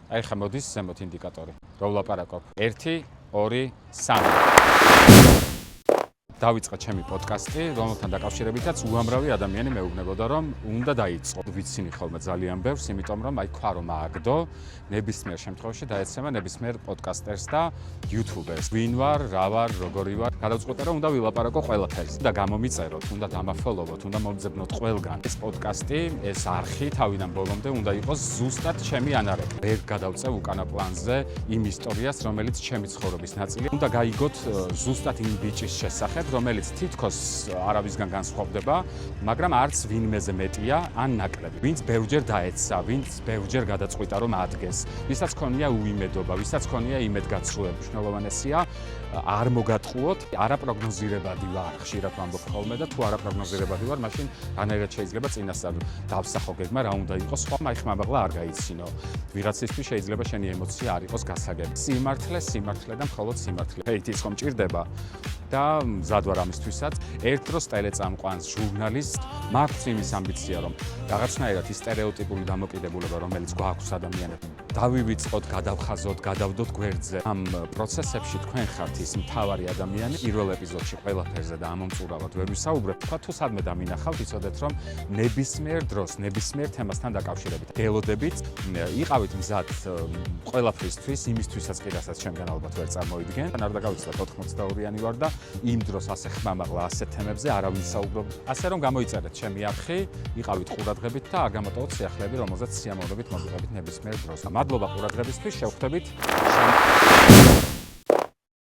აი ხა მოდის ზემოთ ინდიკატორი. Რო ვლაპარაკობ. 1 2 3 დავიწყე ჩემი პოდკასტი, რომელთან დაკავშირებითაც უამრავი ადამიანი მეუბნებოდა, რომ უნდა დაიწყო. ვიცინი ხოლმე ძალიან ბევრს, იმიტომ რომ აი ქვა რომ ააგდო, ნებისმიერ შემთხვევაში დაეცემა ნებისმიერ პოდკასტერს და იუთუბერს. ვინ ვარ, რა ვარ, როგორი ვარ, გადავწყვეტე რომ უნდა ვილაპარაკო ყველაფერს და გამომიწეროთ, უნდა დამაფოლოვოთ, უნდა მომძებნოთ ყველგან. ეს პოდკასტი, ეს არხი თავიდან ბოლომდე უნდა იყოს ზუსტად ჩემი ანარები. ვერ გადავწევ უკანა პლანზე იმ ისტორიას, რომელიც ჩემი ცხოვრების ნაწილია. უნდა გაიგოთ ზუსტად იმ ბიჭის შესახებ, რომელიც თითქოს არავისგან განსხვავდება, მაგრამ არც ვინმეზე მეტია, ან ნაკლები. ვინც ბევრჯერ დაეცა, ვინც ბევრჯერ გადაწყვიტა რომ ადგეს, ვისაც ქონია უიმედობა, ვისაც ქონია იმედგაცრუება. მნიშვნელოვანესია არ მოგატყუოთ, არაპროგნოზირებადი ვარ, ხშირად ვამბობ ხოლმე და თუ არაპროგნოზირებადი ვარ, მაშინ რანაირად შეიძლება წინასწარ დავსახო გეგმა, რა უნდა იყოს, ხო, აი ხმამაღლა არ გაიცინო. ვიღაცისთვის შეიძლება შენი ემოცია არ იყოს გასაგები. სიმართლე და მხოლოდ სიმართლე. ის ხომ ჭირდება და მზად ვარ ამისთვისაც. ერთ დროს ტელეწამყვანს ჟურნალისტ მაქვს იმის ამბიცია, რომ რაღაცნაირად ის სტერეოტიპული დამოკიდებულება, რომელიც გვაქვს ადამიანებს, დავივიწყოთ, გადავხაზოთ, გადავდოთ გვერდზე. ამ პროცესებში თქვენ ხართ ის მთავარი ადამიანი. პირველ ეპიზოდში ყველაფერზე და ამომწურავად ვერ ვისაუბრებ. თქვა თუ სადმე დამინახავთ, იცოდეთ რომ ნებისმიერ დროს, ნებისმიერ თემასთან დაკავშირებით გელოდებით, იყავით მზად ყველაფრისთვის, იმისთვისაც კი რასაც ჩემგან ალბათ ვერ წარმოიდგენ. არ დაგავიწყდეთ 82-იანი ვარ და იმ დროს ასე ხმამაღლა ასეთ თემებზე არავინ საუბრობ. ასე რომ გამოიწერეთ ჩემი არხი, იყავით ყურადღებით და არ გამოტოვოთ სიახლეები, რომელზეც სიამოვნებით მოგიღებით ნებისმიერ დროს. მადლობა ყურადღებისთვის, შევხვდებით.